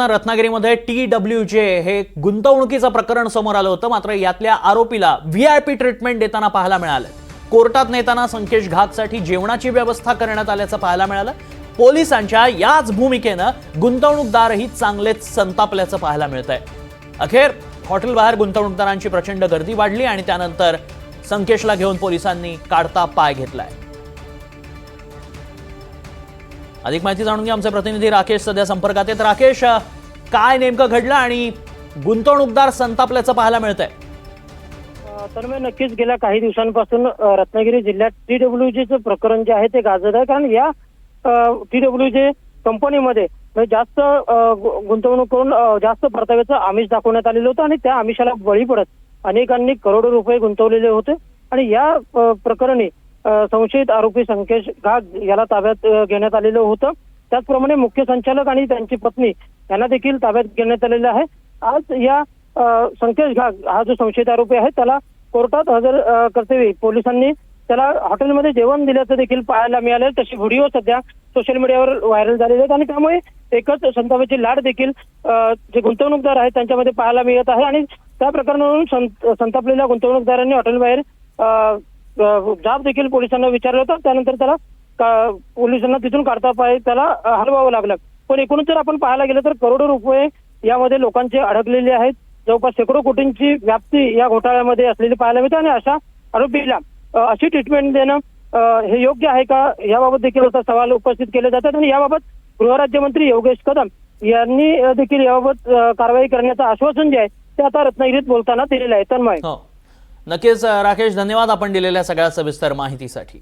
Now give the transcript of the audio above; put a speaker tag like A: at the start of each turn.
A: रत्नागिरीमध्ये TWJ हे गुंतवणुकीचं प्रकरण समोर आलं होतं। मात्र यातल्या आरोपीला VIP ट्रीटमेंट देताना पाहायला मिळालं। कोर्टात नेताना संकेश घागसाठी जेवणाची व्यवस्था करण्यात आल्याचं पाहायला मिळालं। पोलिसांच्या याच भूमिकेनं गुंतवणूकदारही चांगलेच संतापल्याचं पाहायला मिळतंय। अखेर हॉटेल बाहेर गुंतवणूकदारांची प्रचंड गर्दी वाढली आणि त्यानंतर संकेशला घेऊन पोलिसांनी काढता पाय घेतलाय। अधिक माहिती जाणून घ्या आमचे प्रतिनिधी राकेश सध्या संपर्कात आहेत। राकेश, काय नेमकं घडलं आणि गुंतवणूकदार संतापल्याचं पाहायला मिळतंय?
B: तर मी नक्कीच गेल्या काही दिवसांपासून रत्नागिरी जिल्ह्यात TWJचं प्रकरण जे आहे ते गाजत आहे। कारण या TWJ कंपनीमध्ये जास्त गुंतवणूक करून जास्त परताव्याचं आमिष दाखवण्यात आलेलं होतं आणि त्या आमिषाला बळी पडत अनेकांनी करोडो रुपये गुंतवलेले होते। आणि या प्रकरणी संशयित आरोपी संकेश घाग याला ताब्यात घेण्यात आलेलं होतं। त्याचप्रमाणे मुख्य संचालक आणि त्यांची पत्नी यांना देखील ताब्यात घेण्यात आलेलं आहे। आज या संकेश घाग हा जो संशयित आरोपी आहे त्याला कोर्टात हजर करतेवेळी पोलिसांनी त्याला हॉटेलमध्ये जेवण दिल्याचं देखील पाहायला मिळालं। तसे व्हिडिओ सध्या सोशल मीडियावर व्हायरल झालेले आहेत आणि त्यामुळे एकच संतापाची लाट देखील जे गुंतवणूकदार आहेत त्यांच्यामध्ये पाहायला मिळत आहे। आणि त्या प्रकरणावरून संतापलेल्या गुंतवणूकदारांनी हॉटेलबाहेर जाब देखील पोलिसांना विचारलं होतं। त्यानंतर त्याला पोलिसांना तिथून काढता पाय त्याला हलवावं लागलं। पण एकूणच जर आपण पाहायला गेलं तर करोडो रुपये यामध्ये लोकांचे अडकलेले आहेत। जवळपास शेकडो कोटींची व्याप्ती या घोटाळ्यामध्ये असलेली पाहायला मिळते आणि अशा आरोपीला अशी ट्रीटमेंट देणं हे योग्य आहे का याबाबत देखील असा सवाल उपस्थित केले जातात। आणि याबाबत गृहराज्यमंत्री योगेश कदम यांनी देखील याबाबत कारवाई करण्याचं आश्वासन जे आहे ते आता रत्नागिरीत बोलताना दिलेलं आहे। तन्मय,
A: नक्कीच राकेश, धन्यवाद आपण दिलेल्या सगळ्या सविस्तर माहितीसाठी।